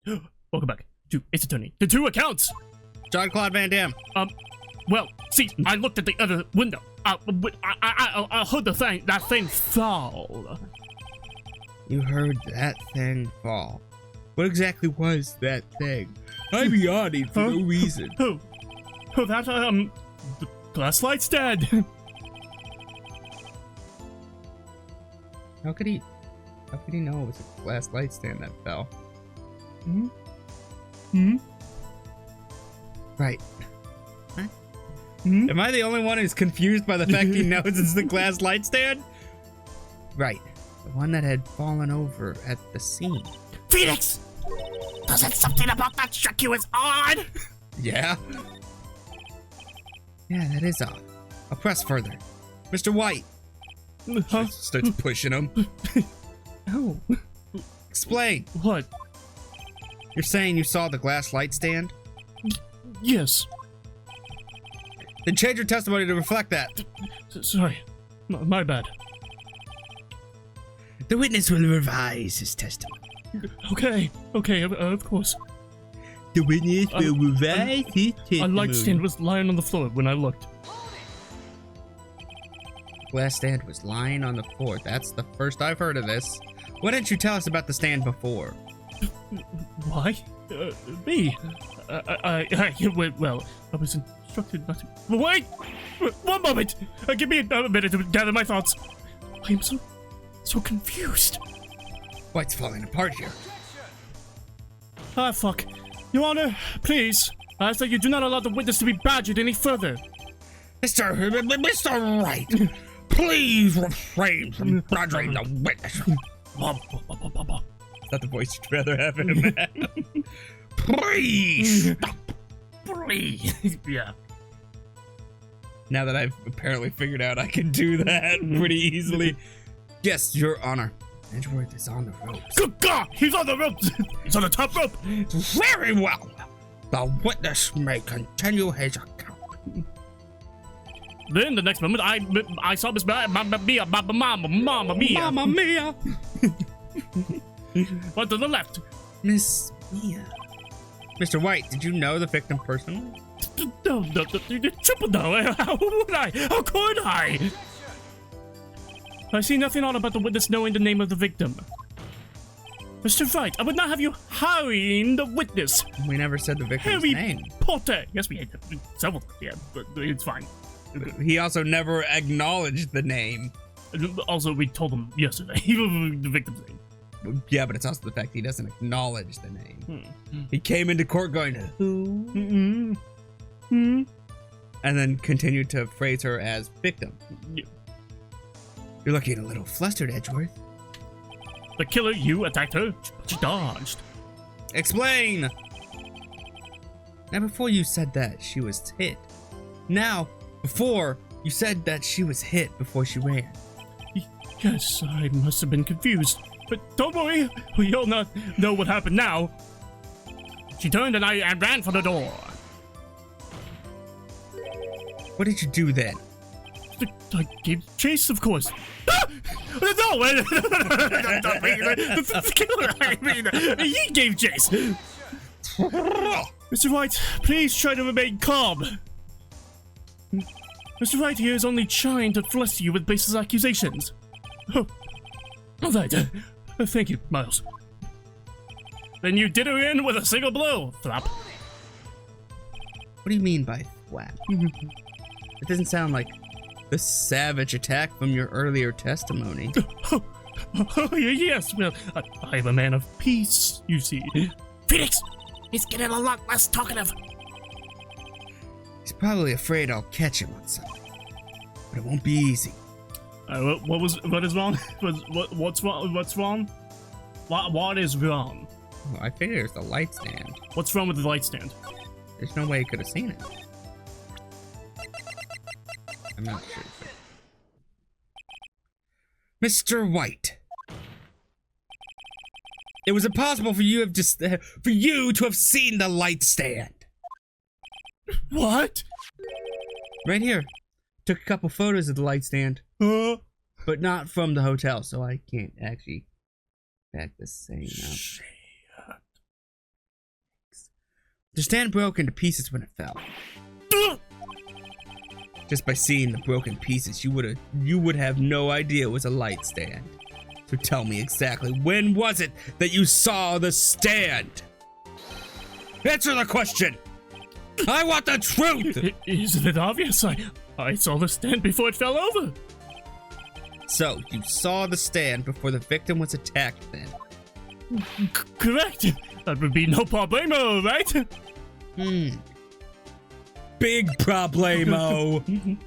Welcome back to Ace Attorney. The two accounts! Jean-Claude Van Damme. Well, see, I looked at the other window. I heard that thing fall. You heard that thing fall. What exactly was that thing? I'm yawning for no reason. Oh, that, the glass light stand. How could he know it was a glass light stand that fell? Right. Huh? Am I the only one who's confused by the fact he knows it's the glass light stand? Right. The one that had fallen over at the scene. Phoenix! Does it something about that struck you as odd? Yeah? Yeah, that is odd. I'll press further. Mr. White! Huh? Starts pushing him. Oh. Explain. What? You're saying you saw the glass light stand? Yes. Then change your testimony to reflect that. Sorry. My bad. The witness will revise his testimony. Okay, of course. The witness will revise his testimony. A light stand was lying on the floor when I looked. Glass stand was lying on the floor. That's the first I've heard of this. Why didn't you tell us about the stand before? Why? Me? Well, I was instructed not to. Wait! One moment! Give me a minute to gather my thoughts. I am so confused. What's falling apart here? Ah, fuck. Your Honor, please. I ask that you do not allow the witness to be badgered any further. Mr. Wright, please refrain from badgering the witness. Is that the voice you'd rather have him have? Please stop. Please. Yeah. Now that I've apparently figured out I can do that pretty easily. Yes, Your Honor. Edgeworth is on the ropes. Good God! He's on the ropes! He's on the top rope! Very well. The witness may continue his account. Then the next moment, I saw Miss Mamma Mia. Mamma Mia. One to the left. Miss Mia. Mr. White, did you know the victim personally? No, triple no. How would I? How could I? I see nothing odd about the witness knowing the name of the victim. Mr. Wright, I would not have you harrying the witness. We never said the victim's Harry name. Potter. Yes, we had several. Yeah, but it's fine. He also never acknowledged the name. Also, we told him yesterday the victim's name. Yeah, but it's also the fact he doesn't acknowledge the name. He came into court going, who? And then continued to phrase her as victim. Yeah. You're looking a little flustered, Edgeworth. The killer, you attacked her. She dodged. Explain! Now, before you said that she was hit. Now, before you said that she was hit before she ran. Yes, I must have been confused. But don't worry, we all know what happened now. She turned and I ran for the door. What did you do then? I gave chase, of course. Ah! No, the killer, I mean, he gave chase. Mr. Wright, please try to remain calm. Mr. Wright here is only trying to fluster you with baseless accusations. Oh, all right. Thank you, Miles. Then you did her in with a single blow, Flap. What do you mean by flap? It doesn't sound like the savage attack from your earlier testimony. Oh, yes, well, I am a man of peace, you see. Phoenix! He's getting a lot less talkative. He's probably afraid I'll catch him on something. But it won't be easy. What is wrong? What's wrong? What's wrong? What is wrong? Well, I figure it's the light stand. What's wrong with the light stand? There's no way he could have seen it. I'm not sure. Mr. White. It was impossible for you to have seen the light stand. What? Right here. Took a couple photos of the light stand. But not from the hotel, so I can't actually back this thing up. The stand broke into pieces when it fell. Just by seeing the broken pieces, you would have no idea it was a light stand. So tell me exactly, when was it that you saw the stand? Answer the question! I want the truth! Isn't it obvious? I saw the stand before it fell over. So, you saw the stand before the victim was attacked then? Correct. That would be no problemo, right? Big problemo.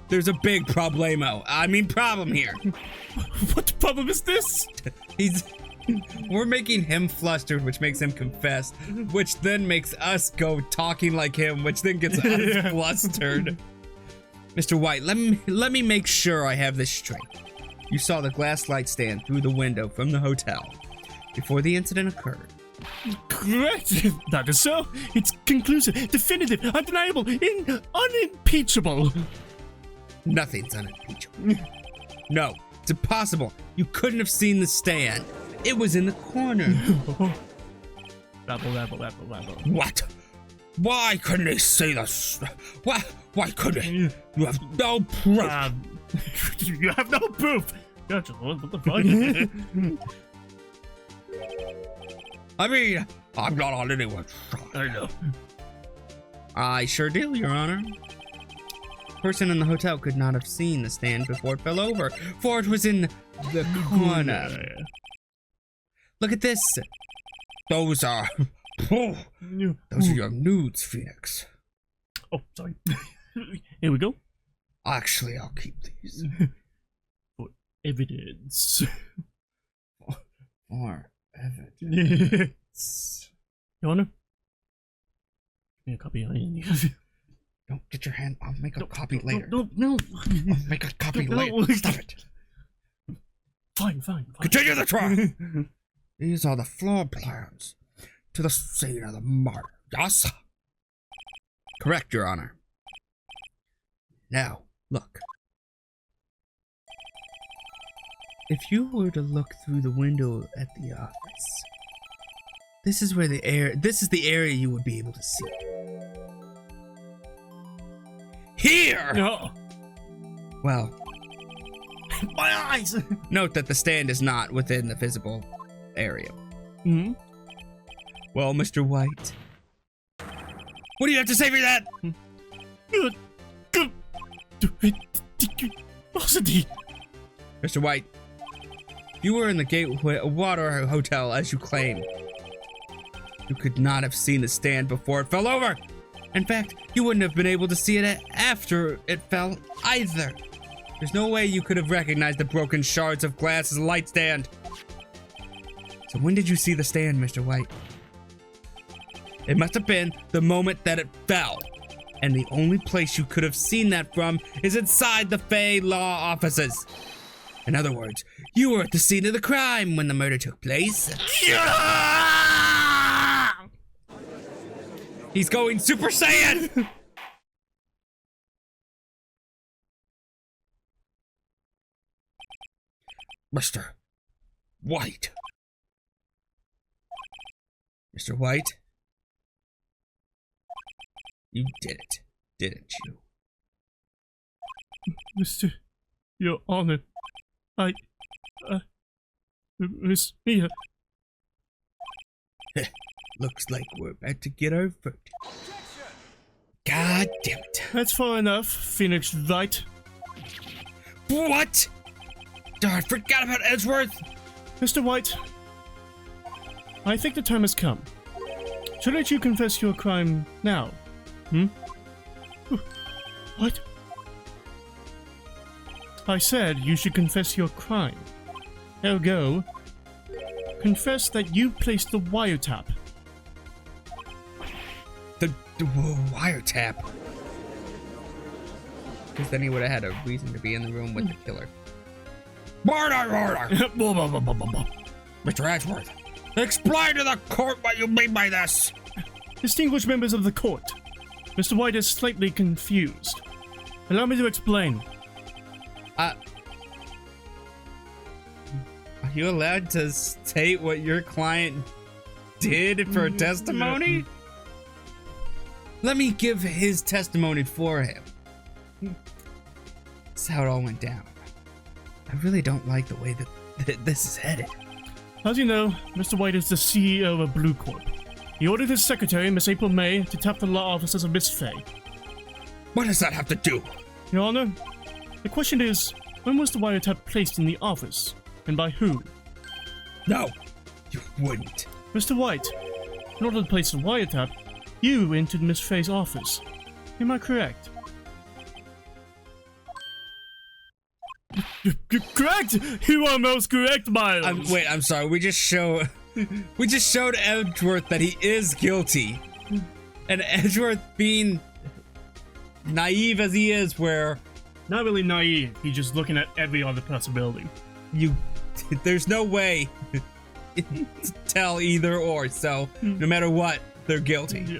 There's a big problemo. I mean problem here. What problem is this? We're making him flustered, which makes him confess, which then makes us go talking like him, which then gets us flustered. Mr. White, let me make sure I have this straight. You saw the glass light stand through the window from the hotel before the incident occurred. Correct. That is so. It's conclusive, definitive, undeniable, unimpeachable. Nothing's unimpeachable. No, it's impossible. You couldn't have seen the stand. It was in the corner. Rabble. What? Why couldn't they see this? Why couldn't they? You have no proof. You have no proof. Gotcha. What the fuck? I mean, I'm not on anyone's side. I know. I sure do, Your Honor. Person in the hotel could not have seen the stand before it fell over, for it was in the corner. Look at this. Those are your nudes, Phoenix. Oh, sorry. Here we go. Actually, I'll keep these. For evidence. For evidence. Your Honor? Give me a copy. Don't get your hand. I'll make a copy later. No. I'll make a copy later. Stop it. Fine. Continue the trial. These are the floor plans to the scene of the murder. Yes? Correct, Your Honor. Now, look. If you were to look through the window at the office, this is the area you would be able to see. Here! No. Well, My eyes! note that the stand is not within the visible area. Hmm? Well, Mr. White, what do you have to say for that? Mr. White, you were in the Gateway Water Hotel as you claim. You could not have seen the stand before it fell over. In fact, you wouldn't have been able to see it after it fell either. There's no way you could have recognized the broken shards of glass as a light stand. So when did you see the stand, Mr. White? It must have been the moment that it fell. And the only place you could have seen that from is inside the Fey Law offices. In other words, you were at the scene of the crime when the murder took place. He's going Super Saiyan! Mr. White. Mr. White? You did it, didn't you? Mr. Your Honor, Miss Mia. Looks like we're about to get our verdict. God damn it. That's far enough, Phoenix Wright. What? Oh, I forgot about Edgeworth. Mr. White, I think the time has come. Shouldn't you confess your crime now? What? I said you should confess your crime. Ergo, confess that you placed the wiretap. The wiretap? Because then he would have had a reason to be in the room with the killer. Murder! Mr. Edgeworth, explain to the court what you mean by this! Distinguished members of the court, Mr. White is slightly confused. Allow me to explain. Are you allowed to state what your client did for testimony? Let me give his testimony for him. That's how it all went down. I really don't like the way that this is headed. As you know, Mr. White is the CEO of Blue Corp. He ordered his secretary, Miss April May, to tap the law offices of Miss Fay. What does that have to do? Your Honor, the question is, when was the wiretap placed in the office, and by who? No, you wouldn't. Mr. White, in order to place the wiretap, you entered Miss Fay's office. Am I correct? Correct! You are most correct, Miles! Wait, I'm sorry. We just showed Edgeworth that he is guilty. And Edgeworth, being naive as he is, where... Not really naive, he's just looking at every other possibility. There's no way to tell either or, so no matter what, they're guilty. Yeah.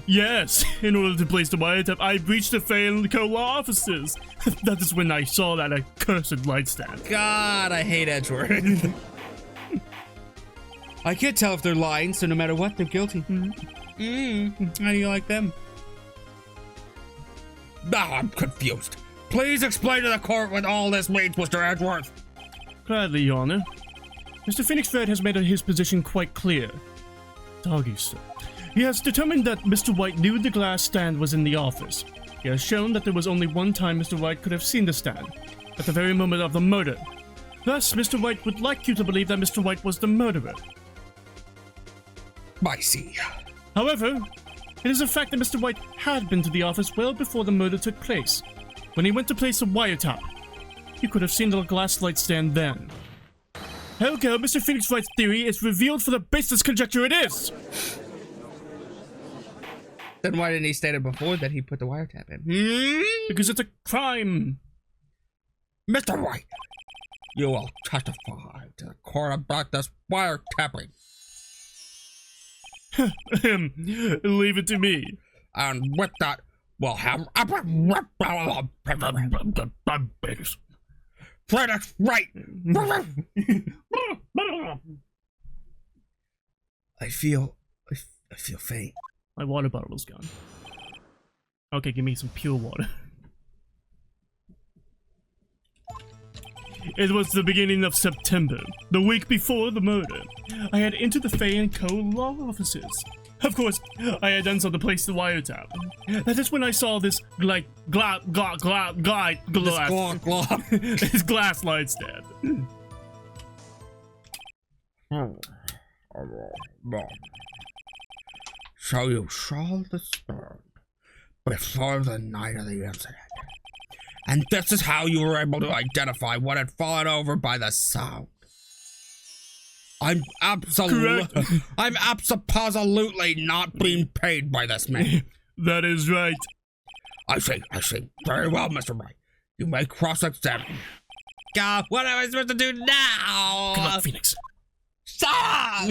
Yes, in order to place the wiretap, I breached the Fay and Co. law offices. That is when I saw that accursed light stand. God, I hate Edgeworth. I can't tell if they're lying, so no matter what, they're guilty. How do you like them? Now I'm confused. Please explain to the court what all this means, Mr. Edgeworth. Gladly, Your Honor. Mr. Phoenix Red has made his position quite clear. Doggy, sir. He has determined that Mr. White knew the glass stand was in the office. He has shown that there was only one time Mr. White could have seen the stand, at the very moment of the murder. Thus, Mr. White would like you to believe that Mr. White was the murderer. I see. However, it is a fact that Mr. White had been to the office well before the murder took place. When he went to place a wiretap, you could have seen the glass light stand then. Helga, Mr. Phoenix Wright's theory is revealed for the baseless conjecture it is! Then why didn't he state it before that he put the wiretap in? Because it's a crime! Mr. White, you will testify to the court about this wiretapping. Leave it to me. And with that, we'll have... Phoenix Wright! I feel faint. My water bottle's gone. Okay, give me some pure water. It was the beginning of September, the week before the murder. I had entered the Fay & Co. law offices. Of course, I had done so to place the wiretap. That is when I saw this glass this glass light stand. So you saw the stand before the night of the incident. And this is how you were able to identify what had fallen over by the sound. I'm absolutely not being paid by this man. That is right. I see. Very well, Mr. Wright. You may cross-examine. God, what am I supposed to do now? Come on, Phoenix. Stop!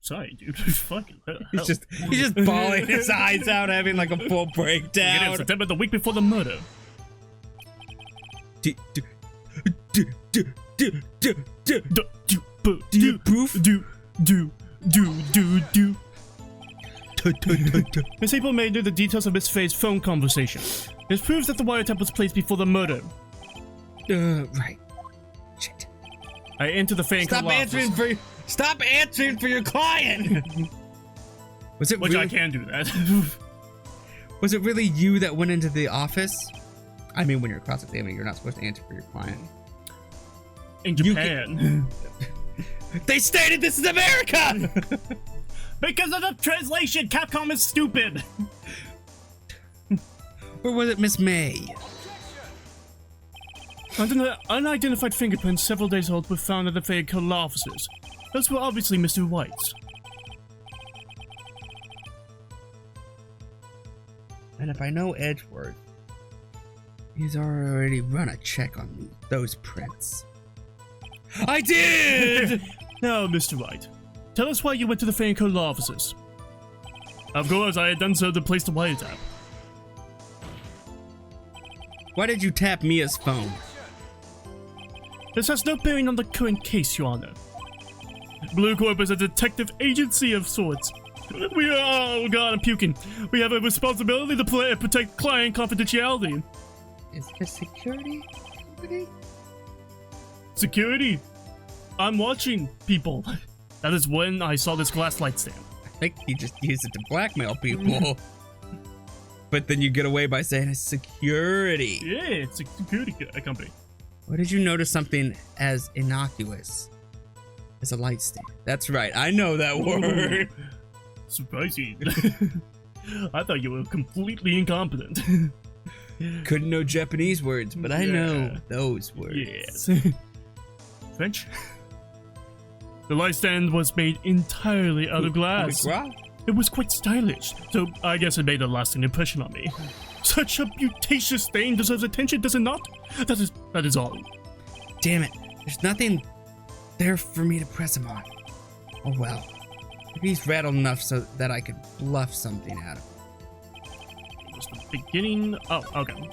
Sorry, dude. Fucking hell. He's just bawling his eyes out, having like a full breakdown. September, the week before the murder. Do you proof? Do. Miss April May knew the details of Miss Fay's phone conversation. This proves that the wiretap was placed before the murder. Right. Shit. I entered the Fay & Co. office. Stop answering for your client! Was it Which really, I can do that. Was it really you that went into the office? I mean, when you're cross-examining, you're not supposed to answer for your client. In Japan. They stated this is America! Because of the translation, Capcom is stupid! Or was it Miss May? Unidentified fingerprints several days old were found at the Fay & Co. law offices. Those were obviously Mr. White's. And if I know Edgeworth, he's already run a check on those prints. I did! Now, Mr. Wright, tell us why you went to the Fay & Co. law offices. Of course, I had done so to place the wiretap. Why did you tap Mia's phone? This has no bearing on the current case, Your Honor. Blue Corp is a detective agency of sorts. We are, oh god, I'm puking. We have a responsibility to protect client confidentiality. Is it a security company? Security? I'm watching people. That is when I saw this glass light stand. I think he just used it to blackmail people. But then you get away by saying it's security. Yeah, it's a security company. Or did you notice something as innocuous as a light stand? That's right, I know that word. Surprising. I thought you were completely incompetent. Couldn't know Japanese words, but I know those words. Yes. French? The light stand was made entirely out of glass. It was quite stylish, so I guess it made a lasting impression on me. Such a beauticious stain deserves attention, does it not? That is all. Damn it, there's nothing there for me to press him on. Oh well. Maybe he's rattled enough so that I could bluff something out of him. Just the beginning. Oh, okay.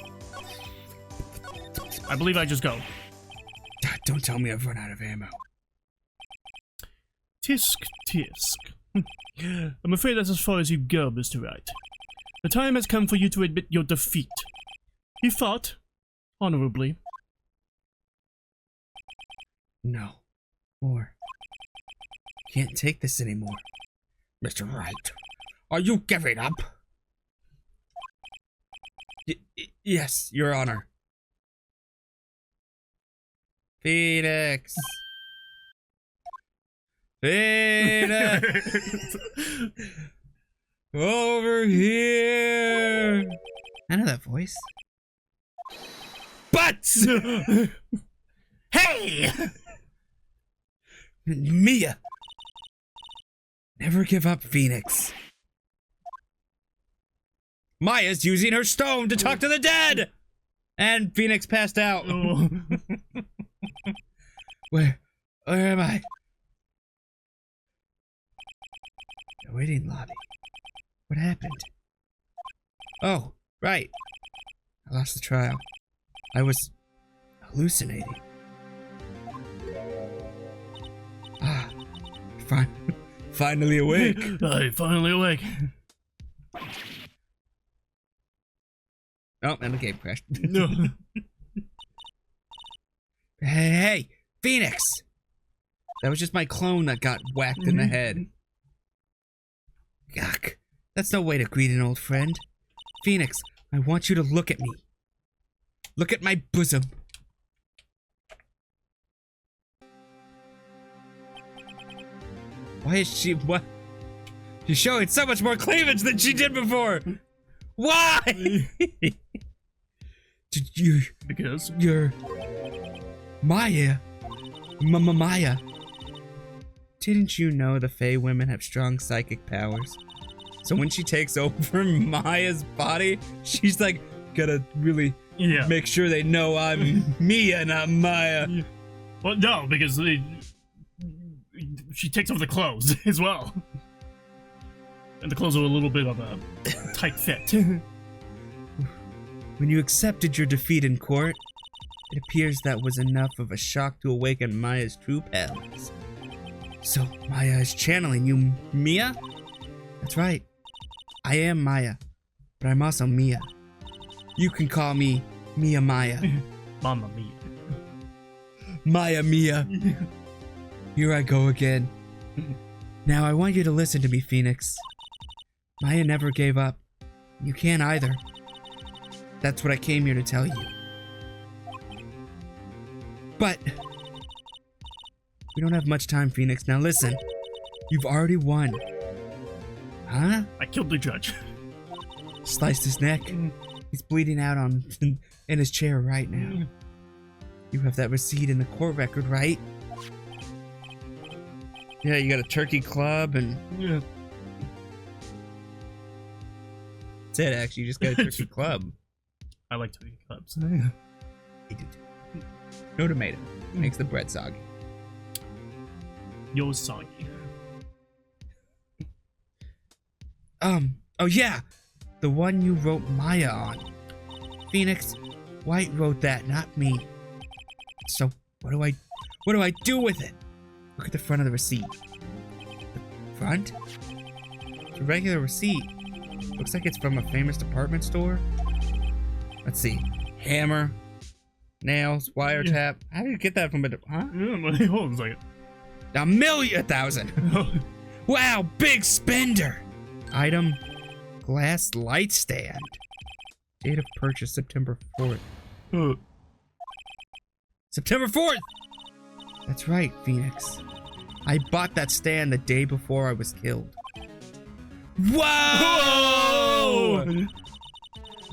I believe I just go. Don't tell me I've run out of ammo. Tisk, tisk. I'm afraid that's as far as you go, Mr. Wright. The time has come for you to admit your defeat. You fought honorably. No. More. Can't take this anymore. Mr. Wright, are you giving up? Yes, Your Honor. Phoenix. Phoenix. Over here. I know that voice. But Hey! Mia. Never give up, Phoenix. Maya's using her stone to talk to the dead! And Phoenix passed out. Oh. Where am I? The waiting lobby. What happened? Oh, right. I lost the trial. I was hallucinating. Ah, finally awake. I finally awake. Oh, and the game crashed. No. Hey, Phoenix! That was just my clone that got whacked in the head. Yuck. That's no way to greet an old friend. Phoenix, I want you to look at me. Look at my bosom. Why is she... what? She's showing so much more cleavage than she did before! Why? Did you... Because? You're... Maya. Maya. Didn't you know the Fae women have strong psychic powers? So when she takes over Maya's body, she's like, gotta really make sure they know I'm Mia, not Maya. Yeah. Well, no, because she takes off the clothes as well. And the clothes are a little bit of a tight fit. When you accepted your defeat in court, it appears that was enough of a shock to awaken Maya's true powers. So Maya is channeling you, Mia? That's right. I am Maya, but I'm also Mia. You can call me Mia Maya. Mamma Mia. Maya Mia. Here I go again. Now I want you to listen to me, Phoenix. Maya never gave up. You can't either. That's what I came here to tell you. But we don't have much time, Phoenix. Now listen. You've already won. Huh? I killed the judge. Sliced his neck. He's bleeding out in his chair right now. You have that receipt in the court record, right? Yeah, you got a turkey club and... Yeah. That's it, actually. You just got a turkey club. I like turkey clubs. I do too. No tomato. Makes the bread soggy. Yo soggy. Oh yeah! The one you wrote Maya on. Phoenix, White wrote that, not me. So, what do I do with it? Look at the front of the receipt. The front? It's a regular receipt. Looks like it's from a famous department store. Let's see. Hammer, nails, wiretap. How do you get that from a... Huh? Yeah, hold on a second. $1,000,000. Wow, big spender. Item, glass light stand. Date of purchase, September 4th. September 4th! That's right, Phoenix. I bought that stand the day before I was killed. Whoa!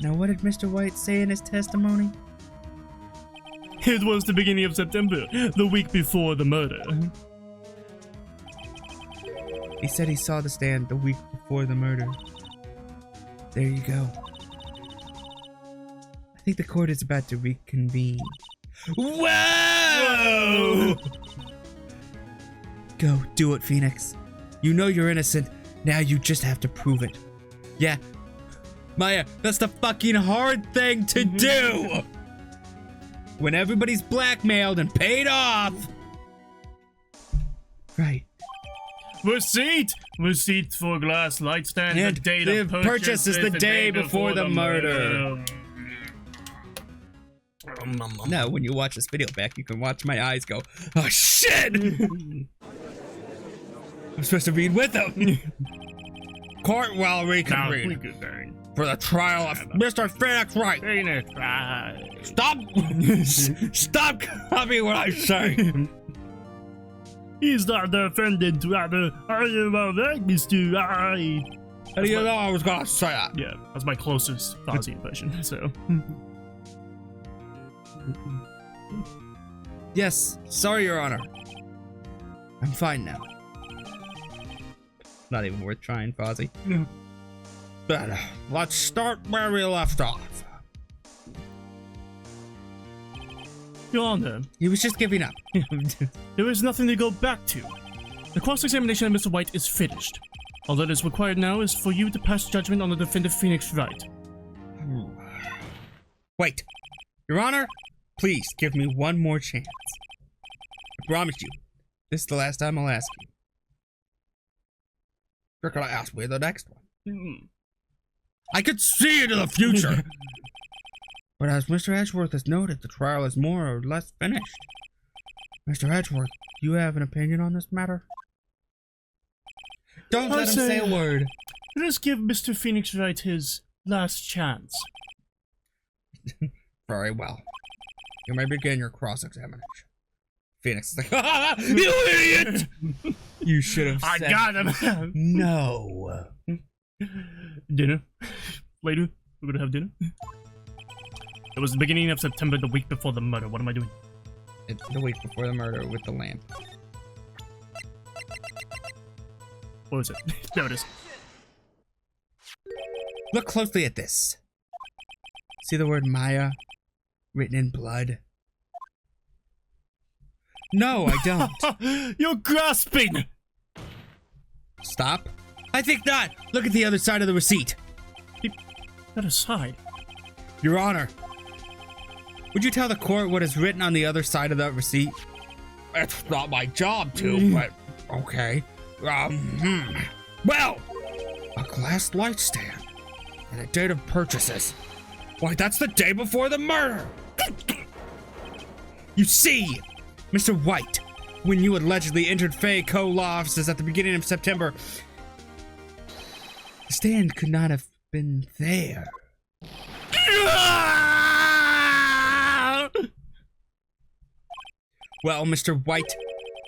Now, what did Mr. White say in his testimony? It was the beginning of September, the week before the murder. He said he saw the stand the week before the murder. There you go. I think the court is about to reconvene. Whoa! Go, do it, Phoenix. You know you're innocent. Now you just have to prove it. Yeah. Maya, that's the fucking hard thing to do! When everybody's blackmailed and paid off! Right. Receipt! Receipt for glass light stand. And the date the of purchase is the day before the murder. Now, when you watch this video back, you can watch my eyes go, oh shit! I'm supposed to read with them. Court will reconvene for the trial of Mr. Phoenix Wright. Phoenix Wright. Stop! Stop copying what I say. He's not the defendant, rather. I am a Mr. Wright. How do you know I was gonna say that? Yeah, that's my closest Fozzie impression, so. Yes, sorry, Your Honor. I'm fine now. Not even worth trying, Fozzie. Yeah. But let's start where we left off. Your Honor, He was just giving up. there is nothing to go back to. The cross-examination of Mr. White is finished. All that is required now is for you to pass judgment on the defendant Phoenix Wright. Wait, Your Honor, please give me one more chance. I promise you, this is the last time I'll ask you. You're gonna ask me the next one. I could see into the future. But as Mr. Edgeworth has noted, the trial is more or less finished. Mr. Edgeworth, do you have an opinion on this matter? Don't let him say a word. Let us give Mr. Phoenix Wright his last chance. Very well. You may begin your cross-examination. Phoenix is like, ah, you idiot! You should have said, I got him! no. Dinner? Later? We're gonna have dinner? It was the beginning of September, the week before the murder. What am I doing? It's the week before the murder with the lamp. What was it? There it is. Look closely at this. See the word Maya written in blood? No, I don't. You're grasping! Stop. I think not. Look at the other side of the receipt. Other side? Your Honor, would you tell the court what is written on the other side of that receipt? It's not my job to, but okay. Well, a glass light stand and a date of purchases. Why, that's the day before the murder. You see, Mr. White, when you allegedly entered Fay Co. Law offices at the beginning of September, the stand could not have been there. Well, Mr. White,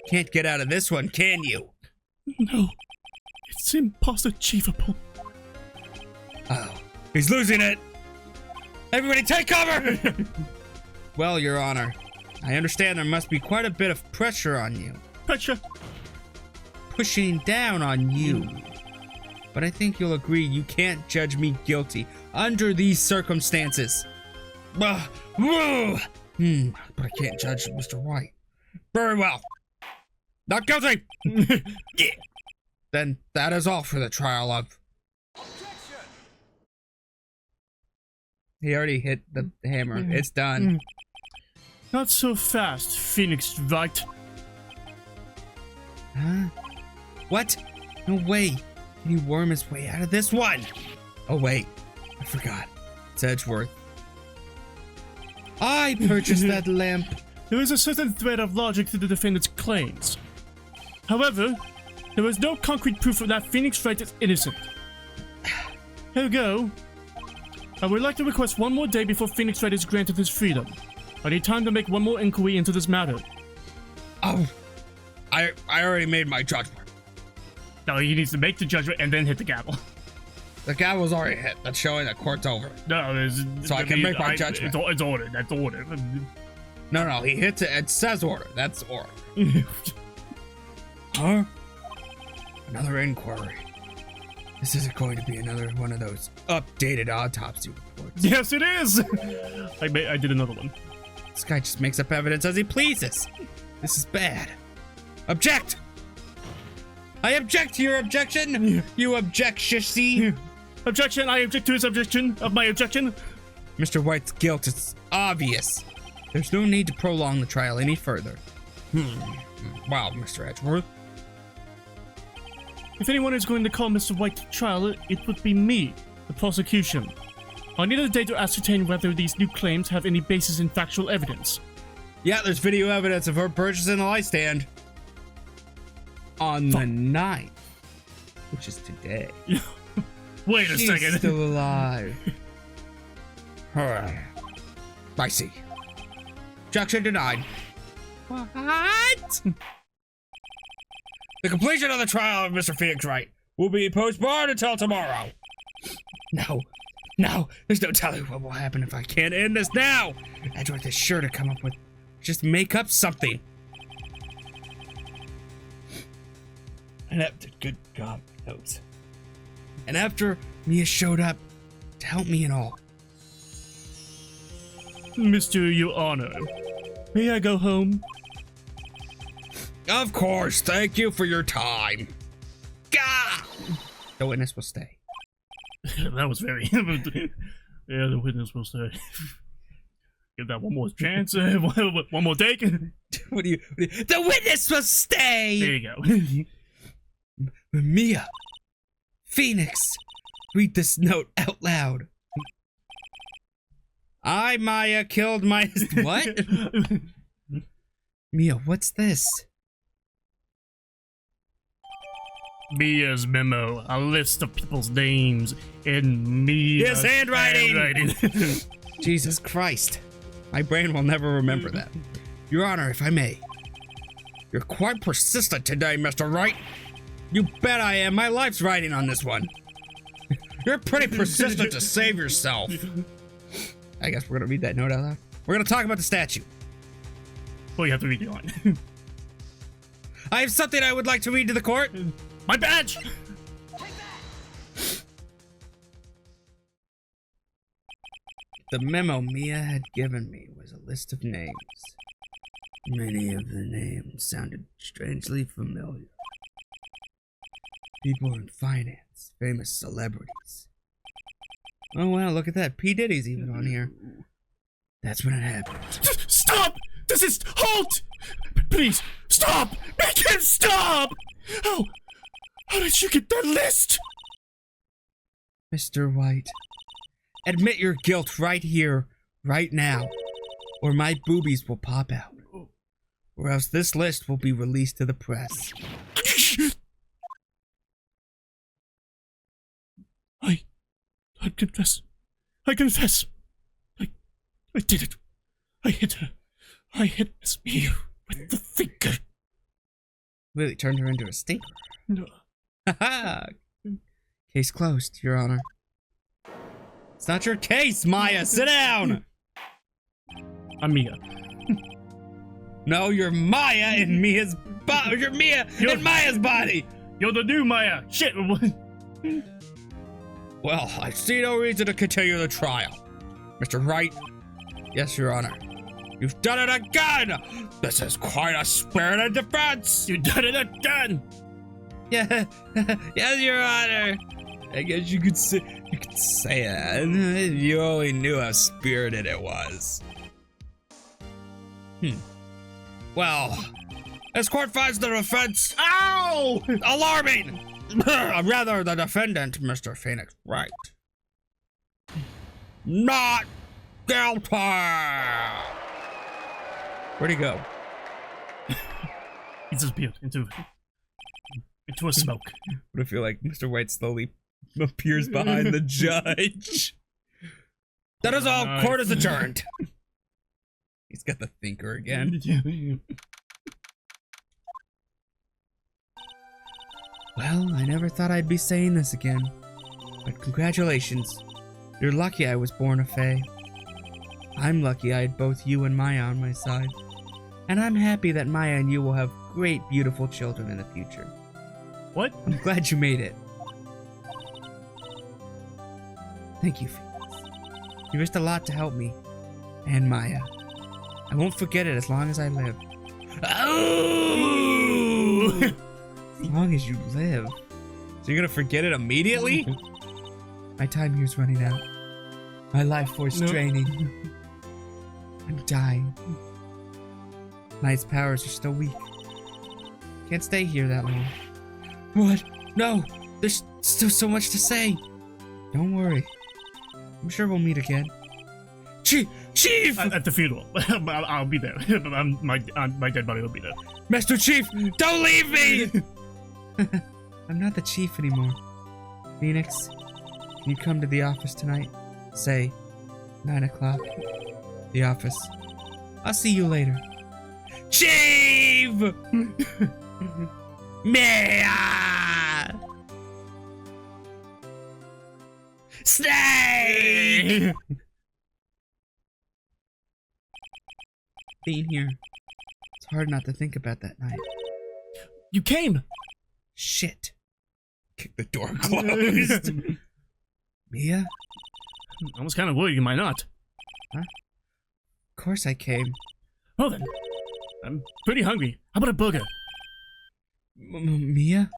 can't get out of this one, can you? No, it's impossible. Oh, he's losing it. Everybody take cover! Well, Your Honor, I understand there must be quite a bit of pressure on you. Pressure? Pushing down on you. But I think you'll agree you can't judge me guilty under these circumstances. But I can't judge Mr. White. Very well. Not guilty! Yeah. Then that is all for the trial of... He already hit the hammer. It's done. Not so fast, Phoenix Wright. Huh? What? No way. Can he worm his way out of this one? Oh, wait. I forgot. It's Edgeworth. I purchased that lamp. There is a certain thread of logic to the defendant's claims. However, there is no concrete proof that Phoenix Wright is innocent. Ergo, I would like to request one more day before Phoenix Wright is granted his freedom. I need time to make one more inquiry into this matter. Oh, I already made my judgment. No, he needs to make the judgment and then hit the gavel. The gavel's already hit. That's showing that court's over. No, so I can make my judgment. It's ordered. That's ordered. No, he hits it. It says order. That's order. Huh? Another inquiry. This isn't going to be another one of those updated autopsy reports. Yes, it is! I did another one. This guy just makes up evidence as he pleases. This is bad. Object! I object to your objection! You objection! Objection! I object to his objection of my objection. Mr. White's guilt is obvious. There's no need to prolong the trial any further. Wow, Mr. Edgeworth. If anyone is going to call Mr. White to trial, it would be me, the prosecution. I need a day to ascertain whether these new claims have any basis in factual evidence. Yeah, there's video evidence of her purchasing the light stand. On the 9th, which is today. Wait a second. She's still alive. I see. Objection denied. What? The completion of the trial of Mr. Phoenix Wright will be postponed until tomorrow. No, there's no telling what will happen if I can't end this now. Edgeworth is sure to come up with, just make up something. And after, good God knows. And after Mia showed up to help me and all. Mr. Your Honor, may I go home? Of course, thank you for your time. Gah! The witness will stay. That was very... yeah, the witness will stay. Give that one more chance. One more take. What do you... The witness will stay! There you go. Mia. Phoenix. Read this note out loud. I, Maya, killed my... What? Mia, what's this? Mia's memo, a list of people's names in Mia's handwriting. Jesus Christ. My brain will never remember that. Your Honor, if I may. You're quite persistent today, Mr. Wright. You bet I am. My life's riding on this one. You're pretty persistent to save yourself. I guess we're gonna read that note out loud. We're gonna talk about the statue. Well, you have to read the line. I have something I would like to read to the court. My badge! The memo Mia had given me was a list of names. Many of the names sounded strangely familiar. People in finance, famous celebrities. Oh wow, look at that. P. Diddy's even on here. That's when it happened. Stop! This is... Halt! Please, stop! Make him stop! How did you get that list? Mr. White, admit your guilt right here, right now, or my boobies will pop out. Or else this list will be released to the press. I confess. I confess. I did it. I hit her. I hit Miss Mia with the finger. Really turned her into a stinker. No. Haha. Case closed, Your Honor. It's not your case, Maya. Sit down. I'm Mia. No, you're Maya in Mia's body. You're Mia in Maya's body. You're the new Maya. Shit. Well, I see no reason to continue the trial. Mr. Wright. Yes, Your Honor. You've done it again. This is quite a spirited defense. You done it again. Yeah. Yes, Your Honor. I guess you could say that. You only knew how spirited it was. Well, This court finds the defense Ow! alarming. Rather, the defendant, Mr. Phoenix Wright, not guilty. Where'd he go? He disappeared into a smoke. What if you like Mr. White slowly appears behind the judge? That is all. Court is adjourned. He's got the thinker again. Well, I never thought I'd be saying this again, but congratulations. You're lucky I was born a Fae. I'm lucky I had both you and Maya on my side. And I'm happy that Maya and you will have great, beautiful children in the future. What? I'm glad you made it. Thank you, Phoenix. You risked a lot to help me. And Maya. I won't forget it as long as I live. Oh! As long as you live. So you're gonna forget it immediately? My time here's running out. My life force draining. I'm dying. Knight's powers are still weak. Can't stay here that long. What? No! There's still so much to say. Don't worry. I'm sure we'll meet again. Chief! At the funeral. I'll be there. My dead body will be there. Master Chief, don't leave me! I'm not the chief anymore. Phoenix, can you come to the office tonight? Say, 9 o'clock. The office. I'll see you later. Chief! Mia! Snake! Being here, it's hard not to think about that night. You came! Shit. Kick the door closed. Mia? I was kind of worried you might not. Huh? Of course I came. Oh then. I'm pretty hungry. How about a burger? Mia?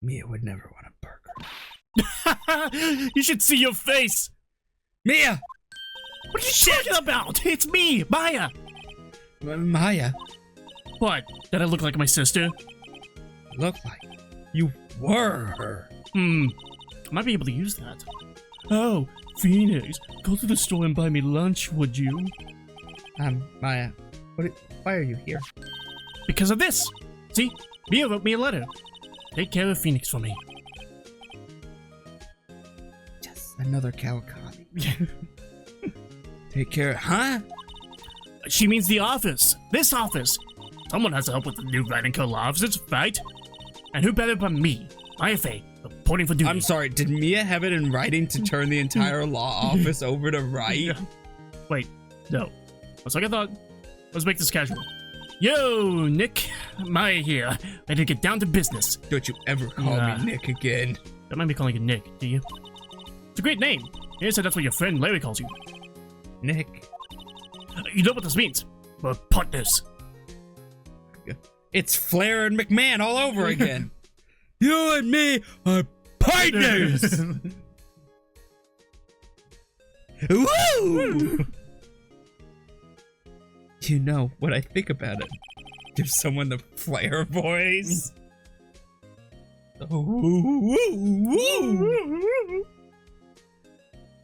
Mia would never want a burger. You should see your face! Mia! What are you talking about? It's me, Maya! Maya? What? Did I look like my sister? Look like you were her. I might be able to use that. Oh, Phoenix, go to the store and buy me lunch, would you? Maya, why are you here? Because of this! See, Mia wrote me a letter. Take care of Phoenix for me. Yes, another Kawakami. Take care, huh? She means the office. This office. Someone has to help with the new Wright & Co. law offices, right? And who better but me, IFA, reporting for duty. I'm sorry, did Mia have it in writing to turn the entire law office over to Wright? Wait, no. That's like I thought. Let's make this casual. Yo, Nick. Maya here. Ready to get down to business. Don't you ever call me Nick again. Don't mind me calling you Nick, do you? It's a great name. You said that's what your friend Larry calls you. Nick. You know what this means. We're partners. It's Flair and McMahon all over again. You and me are partners! Woo! You know what I think about it. Give someone the Flair voice.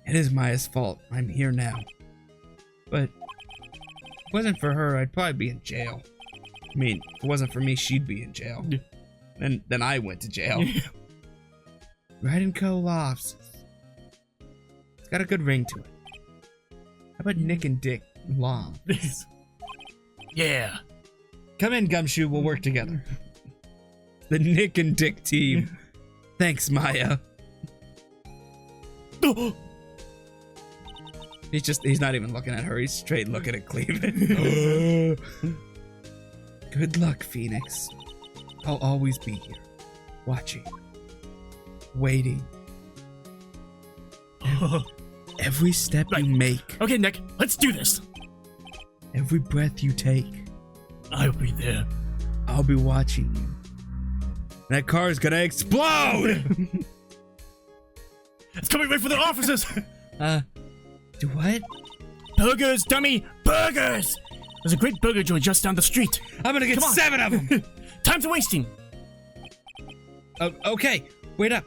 It is Maya's fault. I'm here now. But if it wasn't for her, I'd probably be in jail. I mean, if it wasn't for me, she'd be in jail. And then I went to jail. Wright & Co. Law Offices. It's got a good ring to it. How about Nick and Dick Law? Yeah. Come in, Gumshoe. We'll work together. The Nick and Dick team. Thanks, Maya. He's not even looking at her. He's straight looking at Cleveland. Good luck, Phoenix. I'll always be here. Watching. Waiting. Every step you make. Okay, Nick. Let's do this. Every breath you take. I'll be there. I'll be watching you. That car's gonna explode! It's coming right for the offices! Do what? Burgers, dummy! Burgers! There's a great burger joint just down the street. I'm gonna get Come on. 7 of them. Time's wasting. Okay, wait up.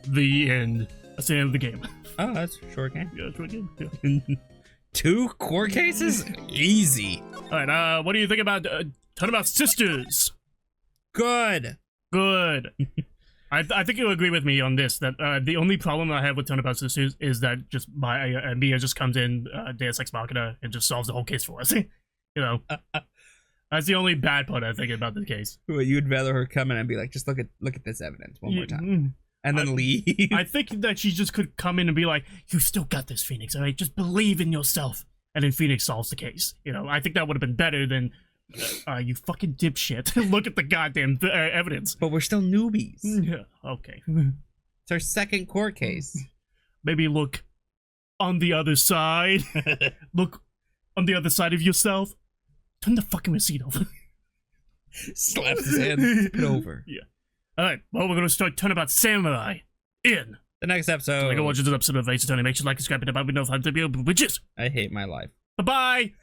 The end. That's the end of the game. Oh, that's a short game. Yeah, that's what game. Yeah. 2 court cases? Easy. All right. What do you think about Turnabout Sisters? Good. Good. I think you'll agree with me on this, that the only problem I have with Turnabout Sisters is that just Mia just comes in, Deus Ex Machina, and just solves the whole case for us. You know, that's the only bad part I think about the case. Well, you'd rather her come in and be like, just look at this evidence one more time, and then leave. I think that she just could come in and be like, "You still got this, Phoenix. All right, just believe in yourself." And then Phoenix solves the case. You know, I think that would have been better than, you fucking dipshit. Look at the goddamn evidence. But we're still newbies. Yeah. Okay. It's our second court case. Maybe look on the other side. Look on the other side of yourself. Turn the fucking receipt over. Slaps his hand. Put over. Yeah. All right. Well, we're gonna start Turnabout Samurai in The next episode. go watch this episode of Ace Attorney. Make sure you like, subscribe, and about we know how to be able to witches. I hate my life. Bye bye.